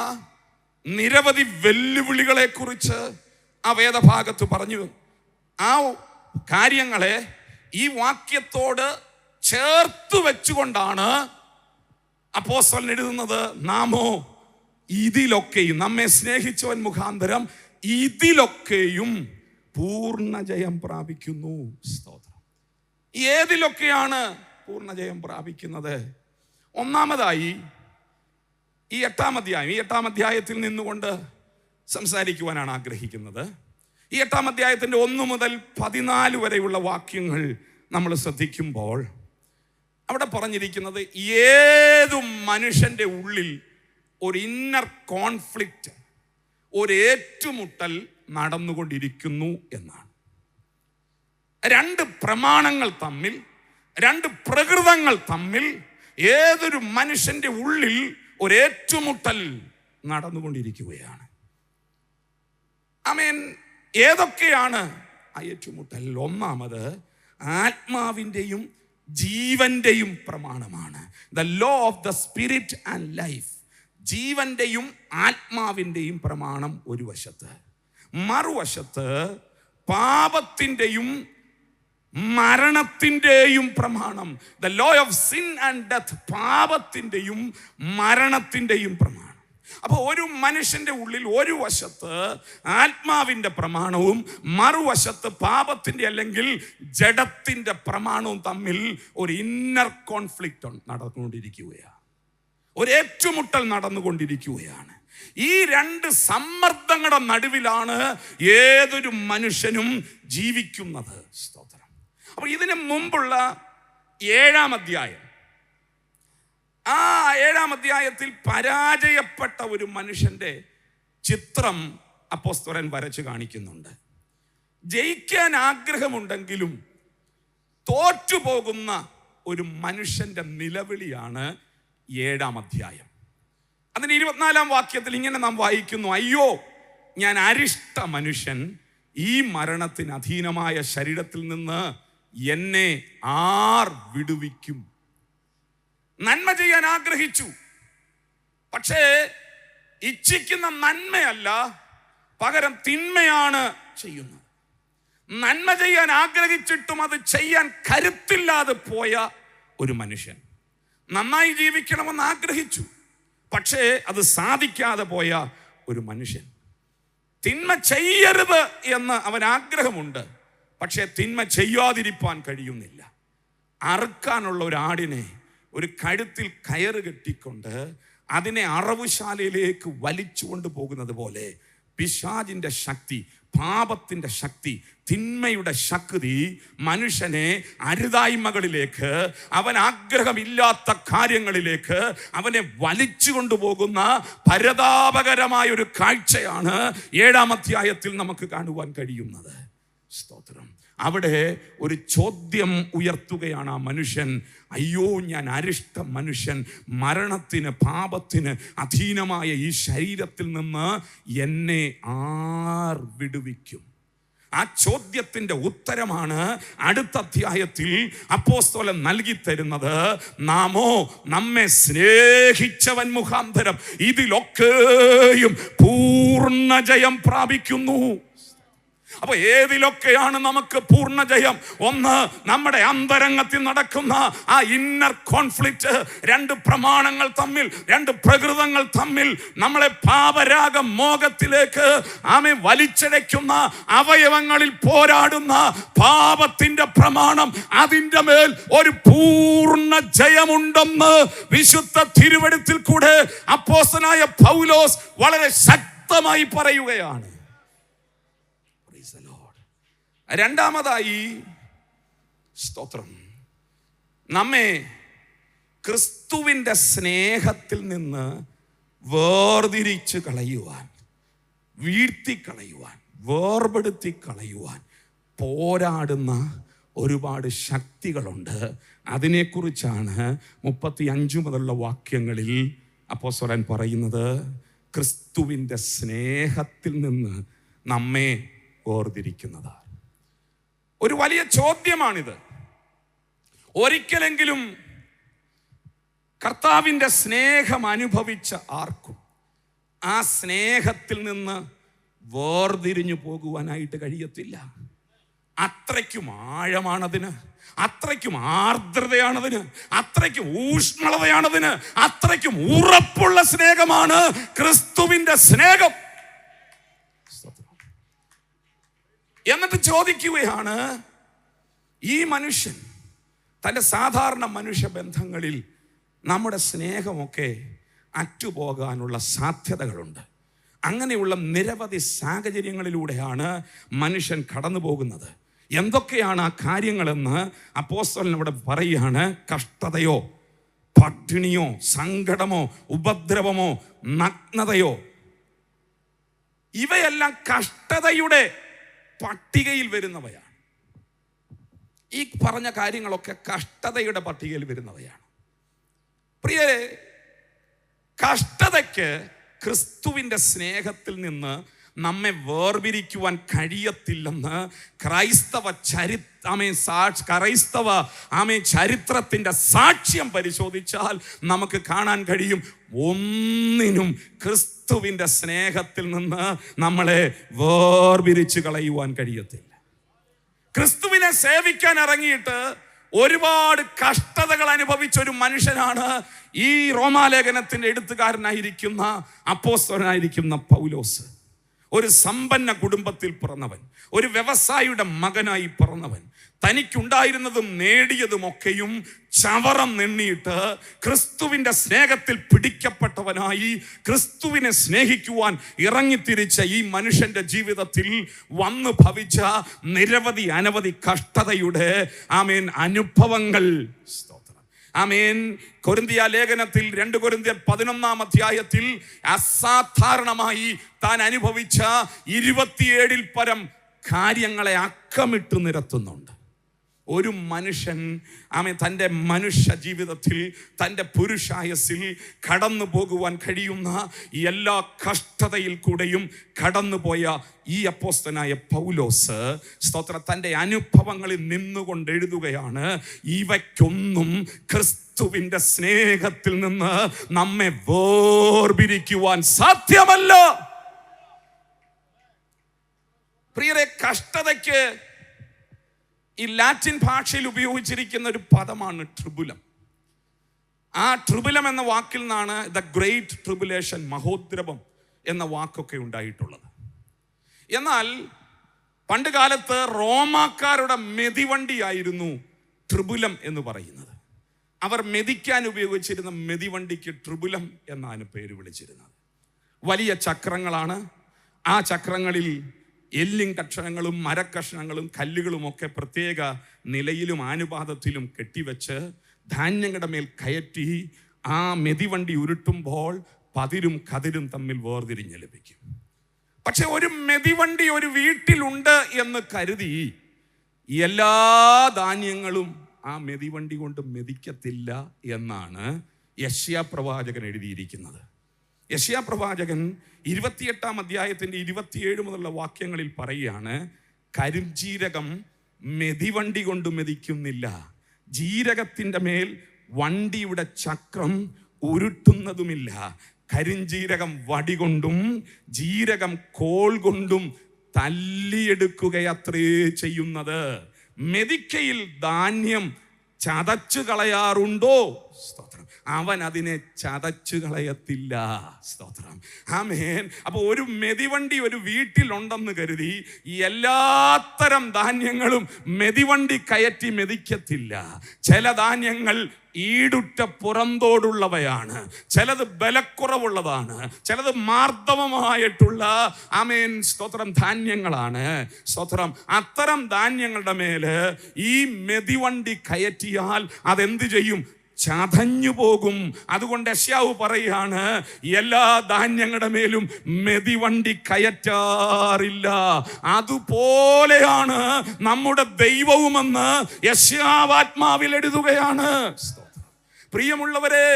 നിരവധി വെല്ലുവിളികളെ കുറിച്ച് ആ വേദഭാഗത്ത് പറഞ്ഞു. ആ കാര്യങ്ങളെ ഈ വാക്യത്തോട് ചേർത്ത് വെച്ചുകൊണ്ടാണ് അപ്പോസ്തലൻ എഴുതുന്നത്, നാമോ ഇതിലൊക്കെയും, നമ്മെ സ്നേഹിച്ചവൻ മുഖാന്തരം ഇതിലൊക്കെയും പൂർണ്ണ ജയം പ്രാപിക്കുന്നു. സ്തോത്രം. ഏതിലൊക്കെയാണ് പൂർണ്ണ ജയം പ്രാപിക്കുന്നത്? ഒന്നാമതായി ഈ എട്ടാം അധ്യായത്തിൽ നിന്നുകൊണ്ട് സംസാരിക്കുവാനാണ് ആഗ്രഹിക്കുന്നത്. ഈ 8-ാം അധ്യായത്തിൻ്റെ 1 മുതൽ 14 വരെയുള്ള വാക്യങ്ങൾ നമ്മൾ ശ്രദ്ധിക്കുമ്പോൾ അവിടെ പറഞ്ഞിരിക്കുന്നത്, ഏതു മനുഷ്യൻ്റെ ഉള്ളിൽ ഒരു ഇന്നർ കോൺഫ്ലിക്റ്റ്, ഒരു ഏറ്റുമുട്ടൽ നടന്നുകൊണ്ടിരിക്കുന്നു എന്നാണ്. 2 പ്രമാണങ്ങൾ തമ്മിൽ, 2 പ്രകൃതങ്ങൾ തമ്മിൽ ഏതൊരു മനുഷ്യൻ്റെ ഉള്ളിൽ ഒരു ഏറ്റുമുട്ടൽ നടന്നുകൊണ്ടിരിക്കുകയാണ്. ആമേൻ. ഏതൊക്കെയാണ് ആ ഏറ്റുമുട്ടൽ? ഒന്നാമത് ആത്മാവിൻ്റെയും ജീവന്റെയും പ്രമാണമാണ്. The law of the spirit and life. ജീവന്റെയും ആത്മാവിൻ്റെയും പ്രമാണം ഒരു വശത്ത്, മറുവശത്ത് പാപത്തിൻ്റെയും മരണത്തിൻ്റെയും പ്രമാണം. The law of sin and death. പാപത്തിൻ്റെയും മരണത്തിൻ്റെയും പ്രമാണം. അപ്പോൾ ഒരു മനുഷ്യൻ്റെ ഉള്ളിൽ ഒരു വശത്ത് ആത്മാവിൻ്റെ പ്രമാണവും മറുവശത്ത് പാപത്തിൻ്റെ അല്ലെങ്കിൽ ജഡത്തിൻ്റെ പ്രമാണവും തമ്മിൽ ഒരു ഇന്നർ കോൺഫ്ലിക്റ്റ് നടന്നുകൊണ്ടിരിക്കുകയാണ്, ഒരു ഏറ്റുമുട്ടൽ നടന്നുകൊണ്ടിരിക്കുകയാണ്. ഈ 2 സമ്മർദ്ദങ്ങളുടെ നടുവിലാണ് ഏതൊരു മനുഷ്യനും ജീവിക്കുന്നത്. സ്തോത്രം. അപ്പോൾ ഇതിന് മുമ്പുള്ള 7-ാം അധ്യായം, ആ 7-ാം അധ്യായത്തിൽ പരാജയപ്പെട്ട ഒരു മനുഷ്യൻ്റെ ചിത്രം അപ്പോസ്തലൻ വരച്ച് കാണിക്കുന്നുണ്ട്. ജയിക്കാൻ ആഗ്രഹമുണ്ടെങ്കിലും തോറ്റുപോകുന്ന ഒരു മനുഷ്യൻ്റെ നിലവിളിയാണ് 7-ാം അധ്യായം. അതിന് 24-ാം വാക്യത്തിൽ ഇങ്ങനെ നാം വായിക്കുന്നു, അയ്യോ ഞാൻ അരിഷ്ട മനുഷ്യൻ, ഈ മരണത്തിന് അധീനമായ ശരീരത്തിൽ നിന്ന് എന്നെ ആർ വിടുവിക്കും? നന്മ ചെയ്യാൻ ആഗ്രഹിച്ചു, പക്ഷേ ഇച്ഛിക്കുന്ന നന്മയല്ല, പകരം തിന്മയാണ് ചെയ്യുന്നത്. നന്മ ചെയ്യാൻ ആഗ്രഹിച്ചിട്ടും അത് ചെയ്യാൻ കരുത്തില്ലാതെ പോയ ഒരു മനുഷ്യൻ. നന്നായി ജീവിക്കണമെന്ന് ആഗ്രഹിച്ചു, പക്ഷേ അത് സാധിക്കാതെ പോയ ഒരു മനുഷ്യൻ. തിന്മ ചെയ്യരുത് എന്ന് അവൻ ആഗ്രഹമുണ്ട്, പക്ഷേ തിന്മ ചെയ്യാതിരിക്കാൻ കഴിയുന്നില്ല. അറുക്കാനുള്ള ഒരു ആടിനെ ഒരു കഴുത്തിൽ കയറ് കെട്ടിക്കൊണ്ട് അതിനെ അറവുശാലയിലേക്ക് വലിച്ചു കൊണ്ടുപോകുന്നത് പോലെ പിശാചിൻ്റെ ശക്തി, പാപത്തിൻ്റെ ശക്തി, തിന്മയുടെ ശക്തി മനുഷ്യനെ അരുതായ്മകളിലേക്ക്, അവൻ ആഗ്രഹമില്ലാത്ത കാര്യങ്ങളിലേക്ക് അവനെ വലിച്ചു കൊണ്ടുപോകുന്ന പരതാപകരമായ ഒരു കാഴ്ചയാണ് 7-ാം അധ്യായത്തിൽ നമുക്ക് കാണുവാൻ കഴിയുന്നത്. സ്തോത്രം. അവിടെ ഒരു ചോദ്യം ഉയർത്തുകയാണ് ആ മനുഷ്യൻ. അയ്യോ ഞാൻ അരിഷ്ട മനുഷ്യൻ, മരണത്തിന് പാപത്തിന് അധീനമായ ഈ ശരീരത്തിൽ നിന്ന് എന്നെ ആർ വിടുവിക്കും? ആ ചോദ്യത്തിൻ്റെ ഉത്തരമാണ് അടുത്ത അധ്യായത്തിൽ അപ്പോസ്തലൻ നൽകി തരുന്നത്. നാമോ നമ്മെ സ്നേഹിച്ചവൻ മുഖാന്തരം ഇതിലൊക്കെയും പൂർണ്ണ ജയം പ്രാപിക്കുന്നു. അപ്പൊ ഏതിലൊക്കെയാണ് നമുക്ക് പൂർണ്ണ ജയം? ഒന്ന്, നമ്മുടെ അന്തരംഗത്തിൽ നടക്കുന്ന ആ ഇന്നർ കോൺഫ്ലിക്റ്റ്, 2 പ്രമാണങ്ങൾ തമ്മിൽ, 2 പ്രകൃതങ്ങൾ തമ്മിൽ നമ്മളെ പാപരാഗ മോഹത്തിലേക്ക് വലിച്ചടയ്ക്കുന്ന, അവയവങ്ങളിൽ പോരാടുന്ന പാപത്തിന്റെ പ്രമാണം, അതിൻ്റെ മേൽ ഒരു പൂർണ്ണ ജയമുണ്ടെന്ന് വിശുദ്ധ തിരുവെഴുത്തിൽ കൂടെ അപ്പോസ്തലനായ പൗലോസ് വളരെ ശക്തമായി പറയുകയാണ്. രണ്ടാമതായി, സ്തോത്രം, നമ്മെ ക്രിസ്തുവിൻ്റെ സ്നേഹത്തിൽ നിന്ന് വേർതിരിച്ച് കളയുവാൻ, വീഴ്ത്തിക്കളയുവാൻ, വേർപെടുത്തി കളയുവാൻ പോരാടുന്ന ഒരുപാട് ശക്തികളുണ്ട്. അതിനെക്കുറിച്ചാണ് 35 മുതലുള്ള വാക്യങ്ങളിൽ അപ്പോസ്തലൻ പറയുന്നത്. ക്രിസ്തുവിൻ്റെ സ്നേഹത്തിൽ നിന്ന് നമ്മെ വേർതിരിക്കുന്നതാണ്. ഒരു വലിയ ചോദ്യമാണിത്. ഒരിക്കലെങ്കിലും കർത്താവിൻ്റെ സ്നേഹം അനുഭവിച്ച ആർക്കും ആ സ്നേഹത്തിൽ നിന്ന് വേർതിരിഞ്ഞു പോകുവാനായിട്ട് കഴിയത്തില്ല. അത്രയ്ക്കും ആഴമാണതിന്, അത്രയ്ക്കും ആർദ്രതയാണതിന്, അത്രയ്ക്കും ഊഷ്മളതയാണതിന്, അത്രയ്ക്കും ഉറപ്പുള്ള സ്നേഹമാണ് ക്രിസ്തുവിൻ്റെ സ്നേഹം. എന്നിട്ട് ചോദിക്കുകയാണ്, ഈ മനുഷ്യൻ തൻ്റെ സാധാരണ മനുഷ്യ ബന്ധങ്ങളിൽ നമ്മുടെ സ്നേഹമൊക്കെ അറ്റുപോകാനുള്ള സാധ്യതകളുണ്ട്. അങ്ങനെയുള്ള നിരവധി സാഹചര്യങ്ങളിലൂടെയാണ് മനുഷ്യൻ കടന്നു പോകുന്നത്. എന്തൊക്കെയാണ് ആ കാര്യങ്ങളെന്ന് അപ്പോസ്തലൻ ഇവിടെ പറയുകയാണ്. കഷ്ടതയോ, പട്ടിണിയോ, സങ്കടമോ, ഉപദ്രവമോ, നഗ്നതയോ, ഇവയെല്ലാം കഷ്ടതയുടെ പട്ടികയിൽ വരുന്നവയാണ്. ഈ പറഞ്ഞ കാര്യങ്ങളൊക്കെ കഷ്ടതയുടെ പട്ടികയിൽ വരുന്നവയാണ്. പ്രിയരെ, കഷ്ടതയ്ക്ക് ക്രിസ്തുവിൻ്റെ സ്നേഹത്തിൽ നിന്ന് നമ്മെ വേർപിരിക്കുവാൻ കഴിയത്തില്ലെന്ന് ക്രൈസ്തവ ചരിത്രത്തിൻ്റെ സാക്ഷ്യം പരിശോധിച്ചാൽ നമുക്ക് കാണാൻ കഴിയും. ഒന്നിനും ക്രിസ്തുവിൻ്റെ സ്നേഹത്തിൽ നിന്ന് നമ്മളെ വേർപിരിച്ച് കളയുവാൻ കഴിയത്തില്ല. ക്രിസ്തുവിനെ സേവിക്കാൻ ഇറങ്ങിയിട്ട് ഒരുപാട് കഷ്ടതകൾ അനുഭവിച്ച ഒരു മനുഷ്യനാണ് ഈ റോമാലേഖനത്തിന്റെ എഴുത്തുകാരനായിരിക്കുന്ന അപ്പോസ്തലനായിരിക്കുന്ന പൗലോസ്. ഒരു സമ്പന്ന കുടുംബത്തിൽ പിറന്നവൻ, ഒരു വ്യവസായിയുടെ മകനായി പിറന്നവൻ, തനിക്കുണ്ടായിരുന്നതും നേടിയതുമൊക്കെയും ചവറം നെണ്ണിയിട്ട് ക്രിസ്തുവിൻ്റെ സ്നേഹത്തിൽ പിടിക്കപ്പെട്ടവനായി ക്രിസ്തുവിനെ സ്നേഹിക്കുവാൻ ഇറങ്ങിത്തിരിച്ച ഈ മനുഷ്യന്റെ ജീവിതത്തിൽ വന്നു ഭവിച്ച നിരവധി അനവധി കഷ്ടതയുടെ അനുഭവങ്ങൾ. കൊരിന്തിയ ലേഖനത്തിൽ 2 കൊരിന്ത്യർ 11 അധ്യായത്തിൽ അസാധാരണമായി താൻ അനുഭവിച്ച 27 പരം കാര്യങ്ങളെ അക്കമിട്ട് നിരത്തുന്നുണ്ട്. ഒരു മനുഷ്യൻ തൻ്റെ മനുഷ്യ ജീവിതത്തിൽ, തൻ്റെ പുരുഷായസിൽ കടന്നു പോകുവാൻ കഴിയുന്ന എല്ലാ കഷ്ടതയിൽ കൂടെയും കടന്നുപോയ ഈ അപ്പോസ്തലനായ പൗലോസ് സ്തോത്രം തൻ്റെ അനുഭവങ്ങളിൽ നിന്നുകൊണ്ട് എഴുതുകയാണ്, ഇവയ്ക്കൊന്നും ക്രിസ്തുവിൻ്റെ സ്നേഹത്തിൽ നിന്ന് നമ്മെ വേർപിരിക്കുവാൻ സാധ്യമല്ല. പ്രിയരെ, കഷ്ടതയ്ക്ക് ഈ ലാറ്റിൻ ഭാഷയിൽ ഉപയോഗിച്ചിരിക്കുന്ന ഒരു പദമാണ് ട്രിബുലം. ആ ട്രിബുലം എന്ന വാക്കിൽ നിന്നാണ് ദ ഗ്രേറ്റ് ട്രിബുലേഷൻ, മഹോദ്രവം എന്ന വാക്കൊക്കെ ഉണ്ടായിട്ടുള്ളത്. എന്നാൽ പണ്ട് കാലത്ത് റോമാക്കാരുടെ മെതിവണ്ടിയായിരുന്നു ട്രിബുലം എന്ന് പറയുന്നത്. അവർ മെതിക്കാൻ ഉപയോഗിച്ചിരുന്ന മെതിവണ്ടിക്ക് ട്രിബുലം എന്നാണ് പേര് വിളിച്ചിരുന്നത്. വലിയ ചക്രങ്ങളാണ്. ആ ചക്രങ്ങളിൽ എല്ലിൻ കഷണങ്ങളും മരക്കഷണങ്ങളും കല്ലുകളും ഒക്കെ പ്രത്യേക നിലയിലും ആനുപാതത്തിലും കെട്ടിവെച്ച് ധാന്യങ്ങളുടെ മേൽ കയറ്റി ആ മെതിവണ്ടി ഉരുട്ടുമ്പോൾ പതിരും കതിരും തമ്മിൽ വേർതിരിഞ്ഞ് ലഭിക്കും. പക്ഷെ ഒരു മെതിവണ്ടി ഒരു വീട്ടിലുണ്ട് എന്ന് കരുതി എല്ലാ ധാന്യങ്ങളും ആ മെതിവണ്ടി കൊണ്ട് മെതിക്കത്തില്ല എന്നാണ് യെശയ്യാ പ്രവാചകൻ എഴുതിയിരിക്കുന്നത്. യെശയ്യാ പ്രവാചകൻ 28 അധ്യായത്തിൻ്റെ 27 മുതലുള്ള വാക്യങ്ങളിൽ പറയുകയാണ്, കരിഞ്ജീരകം മെതിവണ്ടി കൊണ്ട് മെതിക്കുന്നില്ല, ജീരകത്തിൻ്റെ മേൽ വണ്ടിയുടെ ചക്രം ഉരുട്ടുന്നതുമില്ല, കരിഞ്ജീരകം വടി കൊണ്ടും ജീരകം കോൽ കൊണ്ടും തല്ലിയെടുക്കുകയത്രേ ചെയ്യുന്നത്. മെതിക്കയിൽ ധാന്യം ചതച്ചു കളയാറുണ്ടോ? സ്തോത്രം. അവൻ അതിനെ ചതച്ചു കളയത്തില്ല. സ്തോത്രം. ആമേൻ. അപ്പൊ ഒരു മെതിവണ്ടി ഒരു വീട്ടിലുണ്ടെന്ന് കരുതി എല്ലാത്തരം ധാന്യങ്ങളും മെതിവണ്ടി കയറ്റി മെതിക്കത്തില്ല. ചില ധാന്യങ്ങൾ ഈടുറ്റ പുറന്തോടുള്ളവയാണ്, ചിലത് ബലക്കുറവുള്ളതാണ്, ചിലത് മാർദ്ദവമായിട്ടുള്ള സ്തോത്രം ധാന്യങ്ങളാണ്. സ്തോത്രം. അത്തരം ധാന്യങ്ങളുടെ മേല് ഈ മെതിവണ്ടി കയറ്റിയാൽ അതെന്ത് ചെയ്യും? ചതഞ്ഞു പോകും. അതുകൊണ്ട് യെശയ്യാവ് പറയാണ്, എല്ലാ ധാന്യങ്ങളുടെ മേലും മെതിവണ്ടി കയറ്റാറില്ല. അതുപോലെയാണ് നമ്മുടെ ദൈവവുമെന്ന് യെശയ്യാവ് ആത്മാവിൽ എഴുതുകയാണ്. പ്രിയമുള്ളവരെ,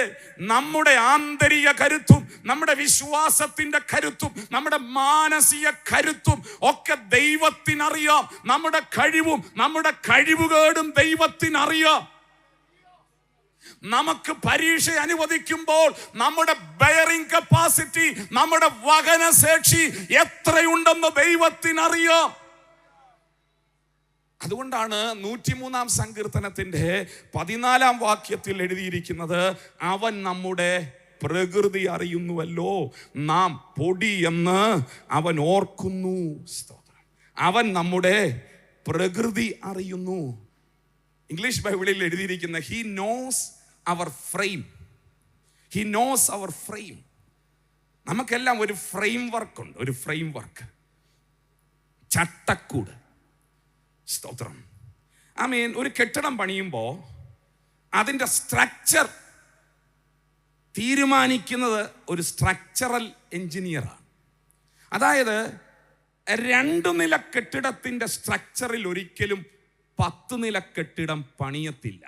നമ്മുടെ ആന്തരിക കരുത്തും നമ്മുടെ വിശ്വാസത്തിന്റെ കരുത്തും നമ്മുടെ മാനസിക കരുത്തും ഒക്കെ ദൈവത്തിനറിയാം. നമ്മുടെ കഴിവും നമ്മുടെ കഴിവുകേടും ദൈവത്തിനറിയാം. നമുക്ക് പരീക്ഷ അനുവദിക്കുമ്പോൾ നമ്മുടെ ബെയറിംഗ് കപ്പാസിറ്റി, നമ്മുടെ വഹനശേഷി എത്രയുണ്ടെന്ന് ദൈവത്തിനറിയാം. അതുകൊണ്ടാണ് 103-ാം സങ്കീർത്തനത്തിന്റെ 14-ാം വാക്യത്തിൽ എഴുതിയിരിക്കുന്നത്, അവൻ നമ്മുടെ പ്രകൃതി അറിയുന്നുവല്ലോ, നാം പൊടി എന്ന് അവൻ ഓർക്കുന്നു. അവൻ നമ്മുടെ പ്രകൃതി അറിയുന്നു. ഇംഗ്ലീഷ് ബൈബിളിൽ എഴുതിയിരിക്കുന്ന he knows our frame. He knows our frame. നമുക്കെല്ലാം ഒരു ഫ്രെയിം വർക്ക് ഉണ്ട്, ഒരു ഫ്രെയിം വർക്ക്, ചട്ടക്കൂട്. സ്തോത്രം. ഒരു കെട്ടിടം പണിയുമ്പോൾ അതിൻ്റെ സ്ട്രക്ചർ തീരുമാനിക്കുന്നത് ഒരു സ്ട്രക്ചറൽ എഞ്ചിനീയറാണ്. അതായത് 2 നില കെട്ടിടത്തിൻ്റെ സ്ട്രക്ചറിൽ ഒരിക്കലും 10 നില കെട്ടിടം പണിയത്തില്ല.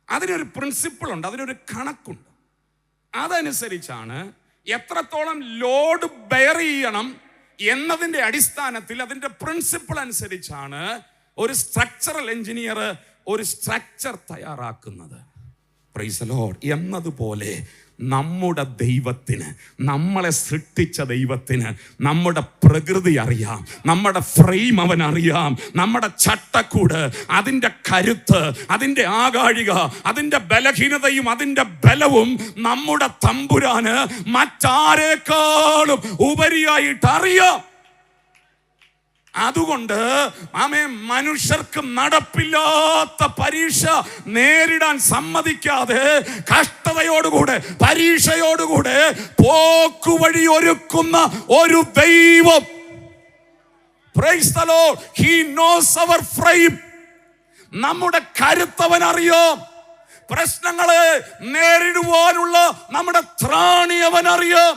അതിനൊരു പ്രിൻസിപ്പിൾ ഉണ്ട്, അതിനൊരു കണക്കുണ്ട്. അതനുസരിച്ചാണ് എത്രത്തോളം ലോഡ് ബെയർ ചെയ്യണം എന്നതിൻ്റെ അടിസ്ഥാനത്തിൽ, അതിൻ്റെ പ്രിൻസിപ്പിൾ അനുസരിച്ചാണ് ഒരു സ്ട്രക്ചറൽ എഞ്ചിനീയർ ഒരു സ്ട്രക്ചർ തയ്യാറാക്കുന്നത്. Price the Lord. എന്നതുപോലെ നമ്മുടെ ദൈവത്തിന്, നമ്മളെ സൃഷ്ടിച്ച ദൈവത്തിന് നമ്മുടെ പ്രകൃതി അറിയാം, നമ്മുടെ ഫ്രെയിം അവൻ അറിയാം, നമ്മുടെ ചട്ടക്കൂട്, അതിൻ്റെ കരുത്ത്, അതിൻ്റെ ആകാഴിക, അതിൻ്റെ ബലഹീനതയും അതിൻ്റെ ബലവും നമ്മുടെ തമ്പുരാന് മറ്റാരേക്കാളും ഉപരിയായിട്ട് അറിയാം. അതുകൊണ്ട് മനുഷ്യർക്ക് നടപ്പില്ലാത്ത പരീക്ഷ നേരിടാൻ സമ്മതിക്കാതെ കഷ്ടതയോടുകൂടെ, പരീക്ഷയോടുകൂടെ പോക്കുവഴി ഒരുക്കുന്ന ഒരു ദൈവം. Praise the Lord. He knows our frame. നമ്മുടെ കരുത്തവൻ അറിയാം. പ്രശ്നങ്ങളെ നേരിടുവാനുള്ള നമ്മുടെ ത്രാണി അവൻ അറിയാം.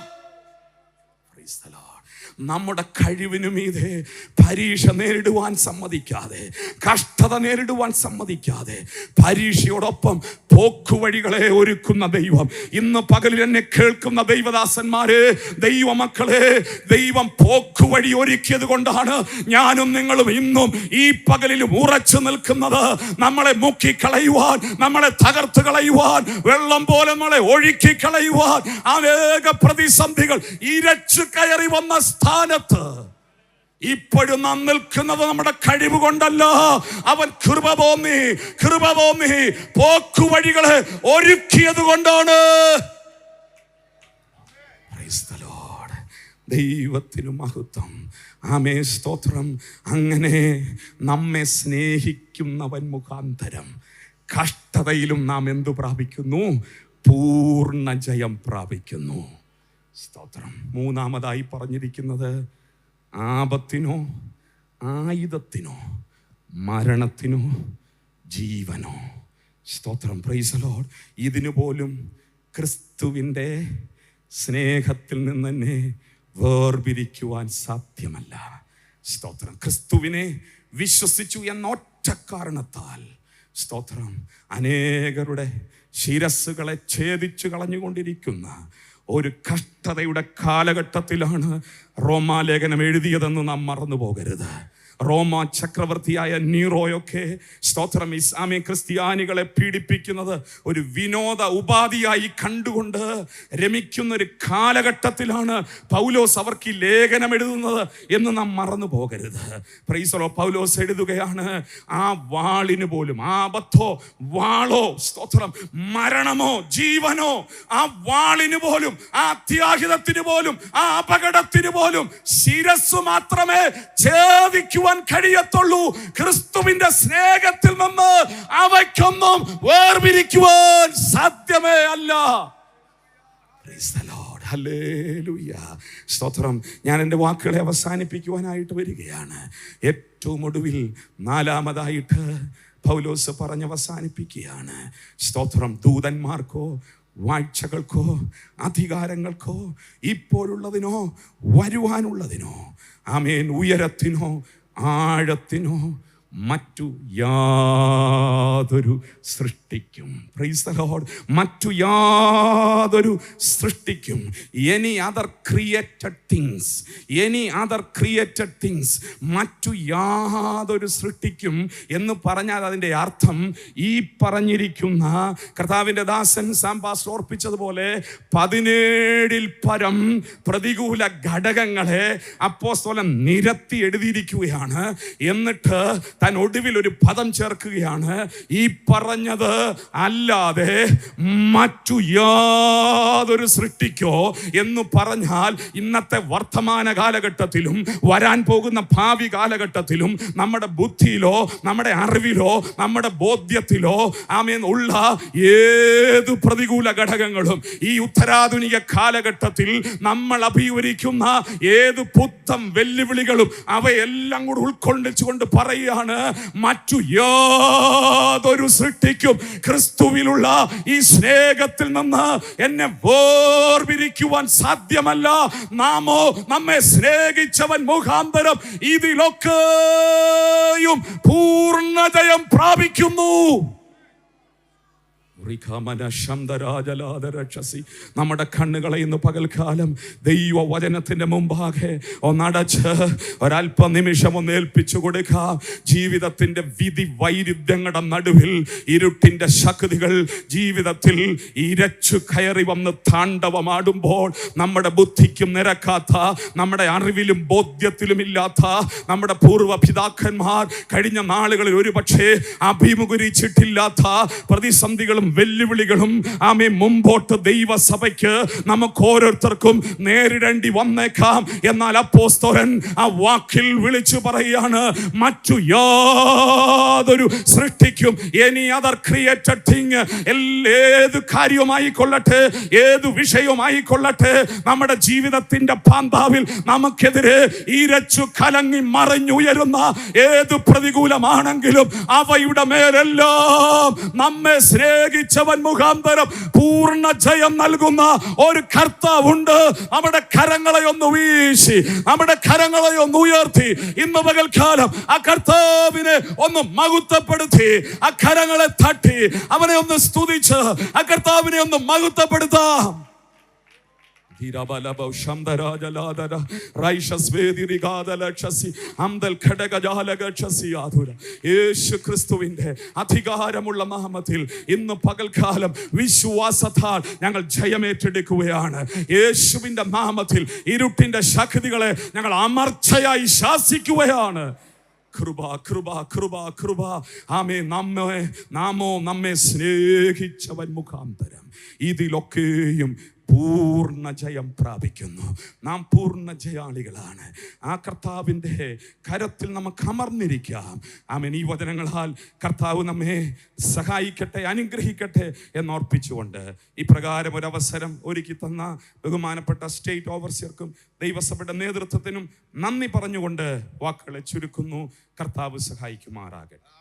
Praise the Lord. നമ്മുടെ കഴിവിനു മീതെ പരീക്ഷ നേരിടുവാൻ സമ്മതിക്കാതെ, കഷ്ടത നേരിടുവാൻ സമ്മതിക്കാതെ, പരീക്ഷയോടൊപ്പം പോക്കുവഴികളെ ഒരുക്കുന്ന ദൈവം. ഇന്ന് പകലിൽ എന്നെ കേൾക്കുന്ന ദൈവദാസന്മാരെ, ദൈവമക്കളെ, ദൈവം പോക്കുവഴി ഒരുക്കിയത് കൊണ്ടാണ് ഞാനും നിങ്ങളും ഇന്നും ഈ പകലിലും ഉറച്ചു നിൽക്കുന്നത്. നമ്മളെ മുക്കിക്കളയുവാൻ, നമ്മളെ തകർത്ത് കളയുവാൻ, വെള്ളം പോലെ നമ്മളെ ഒഴുക്കി കളയുവാൻ അനേക പ്രതിസന്ധികൾ ഇരച്ചു കയറി വന്ന സ്ഥാനത്ത് ഇപ്പോഴും നാം നിൽക്കുന്നത് നമ്മുടെ കഴിവ് കൊണ്ടല്ല. അവൻ കൃപ തോന്നി പോക്കുവഴികളെ ഒരുക്കിയത് കൊണ്ടാണ്. ദൈവത്തിനു മഹത്വം. സ്തോത്രം. അങ്ങനെ നമ്മെ സ്നേഹിക്കുന്നവൻ മുഖാന്തരം കഷ്ടതയിലും നാം എന്തു പ്രാപിക്കുന്നു? പൂർണ്ണ ജയം പ്രാപിക്കുന്നു. സ്തോത്രം. 3-ാമതായി പറഞ്ഞിരിക്കുന്നത്, ആപത്തിനോ ആയുധത്തിനോ മരണത്തിനോ ജീവനോ. സ്തോത്രം. Price the Lord. ഇതിനു പോലും ക്രിസ്തുവിൻ്റെ സ്നേഹത്തിൽ നിന്ന് തന്നെ വേർപിരിക്കുവാൻ സാധ്യമല്ല. സ്തോത്രം. ക്രിസ്തുവിനെ വിശ്വസിച്ചു എന്ന ഒറ്റ കാരണത്താൽ, സ്തോത്രം, അനേകരുടെ ശിരസ്സുകളെ ഛേദിച്ചു കളഞ്ഞുകൊണ്ടിരിക്കുന്ന ഒരു കഷ്ടതയുടെ കാലഘട്ടത്തിലാണ് റോമാലേഖനം എഴുതിയതെന്ന് നാം മറന്നു പോകരുത്. റോമ ചക്രവർത്തിയായ നീറോയൊക്കെ, സ്തോത്രം, ഇസ്ലാമിക ക്രിസ്ത്യാനികളെ പീഡിപ്പിക്കുന്നത് ഒരു വിനോദ ഉപാധിയായി കണ്ടുകൊണ്ട് രമിക്കുന്ന ഒരു കാലഘട്ടത്തിലാണ് പൗലോസ് അവർക്ക് ഈ ലേഖനം എഴുതുന്നത് എന്ന് നാം മറന്നു പോകരുത്. Price the Lord. പൗലോസ് എഴുതുകയാണ്, ആ വാളിന് പോലും, ആപത്തോ വാളോ, സ്തോത്രം, മരണമോ ജീവനോ, ആ വാളിന് പോലും, ആ അത്യാഹിതത്തിന് പോലും, ആ അപകടത്തിന് പോലും ശിരസ്സു മാത്രമേ ഛേദിക്കുവാൻ വേർപിരിക്കുവാൻ കഴിയത്തുള്ളൂ. ക്രിസ്തുവിന്റെ സ്നേഹത്തിൽ നിന്ന് അവയ്ക്കൊന്നും വേർപിരിക്കുവാൻ സാധ്യമേ അല്ല. സ്തോത്രം. ഞാൻ എൻ്റെ വാക്കുകളെ അവസാനിപ്പിക്കുവാനായിട്ട് വരികയാണ്. ഏറ്റവും ഒടുവിൽ നാലാമതായിട്ട് പൗലോസ് പറഞ്ഞ് അവസാനിപ്പിക്കുകയാണ്. സ്തോത്രം. ദൂതന്മാർക്കോ വാഴ്ചകൾക്കോ അധികാരങ്ങൾക്കോ ഇപ്പോഴുള്ളതിനോ വരുവാനുള്ളതിനോ, ആമേൻ, ഉയരത്തിനോ ആഴത്തിനോ മറ്റു യാതൊരു സൃഷ്ടിക്കും, പ്രൈസ് ദി ലോർഡ്, മറ്റു യാതൊരു സൃഷ്ടിക്കും, എനി അതർ ക്രിയേറ്റഡ് തിങ്സ്, മറ്റു യാതൊരു സൃഷ്ടിക്കും എന്ന് പറഞ്ഞാൽ അതിൻ്റെ അർത്ഥം ഈ പറഞ്ഞിരിക്കുന്ന കർത്താവിൻ്റെ ദാസൻ സാംബാസ് ഓർപ്പിച്ചതുപോലെ 17 പരം പ്രതികൂല ഘടകങ്ങളെ അപ്പോസ്തലൻ നിരത്തി എഴുതിയിരിക്കുകയാണ്. എന്നിട്ട് താൻ ഒടുവിൽ ഒരു പദം ചേർക്കുകയാണ്. ഈ പറഞ്ഞത് അല്ലാതെ മറ്റു യാതൊരു സൃഷ്ടിക്കോ എന്ന് പറഞ്ഞാൽ ഇന്നത്തെ വർത്തമാന കാലഘട്ടത്തിലും വരാൻ പോകുന്ന ഭാവി കാലഘട്ടത്തിലും നമ്മുടെ ബുദ്ധിയിലോ നമ്മുടെ അറിവിലോ നമ്മുടെ ബോധ്യത്തിലോ ആമേൻ ഉള്ള ഏത് പ്രതികൂല ഘടകങ്ങളും ഈ ഉത്തരാധുനിക കാലഘട്ടത്തിൽ നമ്മൾ അഭിമുഖീകരിക്കുന്ന ഏത് പുത്തൻ വെല്ലുവിളികളും അവയെല്ലാം കൂടി ഉൾക്കൊള്ളിച്ചുകൊണ്ട് പറയുകയാണ്, മറ്റു യാതൊരു സൃഷ്ടിക്കും ക്രിസ്തുവിലുള്ള ഈ സ്നേഹത്തിൽ നിന്ന് എന്നെ വേർപിരിക്കുവാൻ സാധ്യമല്ല. നാമോ നമ്മെ സ്നേഹിച്ചവൻ മുഖാന്തരം ഇതിലൊക്കെയും പൂർണ്ണജയം പ്രാപിക്കുന്നു. നമ്മുടെ കണ്ണുകളെ ഇന്ന് പകൽക്കാലം ദൈവവചനത്തിന്റെ മുമ്പാകെ ഒന്നടച്ച് ഒരല്പ നിമിഷം ഒന്ന് ഏൽപ്പിച്ചു കൊടുക്കാം. ജീവിതത്തിന്റെ വിധി വൈരുദ്ധ്യങ്ങളുടെ നടുവിൽ ഇരുട്ടിന്റെ ശക്തികൾ ജീവിതത്തിൽ ഇരച്ചു കയറി വന്ന് താണ്ഡവമാടുമ്പോൾ നമ്മുടെ ബുദ്ധിക്കും നിരക്കാത്ത, നമ്മുടെ അറിവിലും ബോധ്യത്തിലും ഇല്ലാത്ത നമ്മുടെ പൂർവ്വപിതാക്കന്മാർ കഴിഞ്ഞ നാളുകളിൽ ഒരുപക്ഷെ അഭിമുഖീകരിച്ചിട്ടില്ലാത്ത പ്രതിസന്ധികളും വെല്ലുവിളികളും ആമേ മുമ്പോട്ട് ദൈവസഭയ്ക്ക് നമുക്ക് ഓരോരുത്തർക്കും നേരിടേണ്ടി വന്നേക്കാം. എന്നാൽ അപ്പോസ്തലൻ ആ വാക്കിൽ വിളിച്ചു പറയുകയാണ്, മറ്റു യാതൊരു സൃഷ്ടിക്കും, എനി അതർ ക്രിയേറ്റഡ് തിങ്, ഏത് കാര്യവുമായിക്കൊള്ളട്ടെ, ഏത് വിഷയവുമായിക്കൊള്ളട്ടെ, നമ്മുടെ ജീവിതത്തിന്റെ പാന്താവിൽ നമുക്കെതിരെ ഇരച്ചു കലങ്ങി മറിഞ്ഞുയരുന്ന ഏത് പ്രതികൂലമാണെങ്കിലും അവയുടെ മേലെല്ലാം നമ്മെ സ്നേഹിച്ചവൻ മുഖാന്തരം പൂർണ്ണ ജയം നൽകുന്ന ഒരു കർത്താവുണ്ട്. നമ്മുടെ കരങ്ങളെ ഒന്ന് വീശി, നമ്മുടെ കരങ്ങളെ ഒന്ന് ഉയർത്തി ഇന്ന് പകൽക്കാലം ആ കർത്താവിനെ ഒന്ന് മഹത്വപ്പെടുത്തി, ആ കരങ്ങളെ തട്ടി അവനെ ഒന്ന് സ്തുതിച്ച് ആ കർത്താവിനെ ഒന്ന് മഹത്വപ്പെടുത്താം. യേശു ക്രിസ്തുവിന്റെ അധികാരമുള്ള നാമത്തിൽ ഇന്ന് പകൽക്കാലം വിശ്വാസത്താൽ ഞങ്ങൾ ജയമേറ്റെടുക്കുകയാണ്. യേശുവിന്റെ നാമത്തിൽ ഇരുട്ടിന്റെ ശക്തികളെ ഞങ്ങൾ അമർച്ചയായി ശാസിക്കുകയാണ്. കൃപ കൃപ കൃപ കൃപ. ആമേ, നമ്മെ സ്നേഹിച്ചവൻ മുഖാന്തരം ഇതിലൊക്കെയും പൂർണ്ണ ജയം പ്രാപിക്കുന്നു. നാം പൂർണ്ണ ജയാളികളാണ്. ആ കർത്താവിൻ്റെ കരത്തിൽ നമുക്ക് അമർന്നിരിക്കാം. ആമേൻ. ഈ വചനങ്ങളാൽ കർത്താവ് നമ്മെ സഹായിക്കട്ടെ, അനുഗ്രഹിക്കട്ടെ എന്നോർപ്പിച്ചുകൊണ്ട് ഇപ്രകാരം ഒരു അവസരം ഒരുക്കി തന്ന ബഹുമാനപ്പെട്ട സ്റ്റേറ്റ് ഓവർസിയർക്കും ദൈവസഭയുടെ നേതൃത്വത്തിനും നന്ദി പറഞ്ഞുകൊണ്ട് വാക്കുകളെ ചുരുക്കുന്നു. കർത്താവ് സഹായിക്കുമാറാകട്ടെ.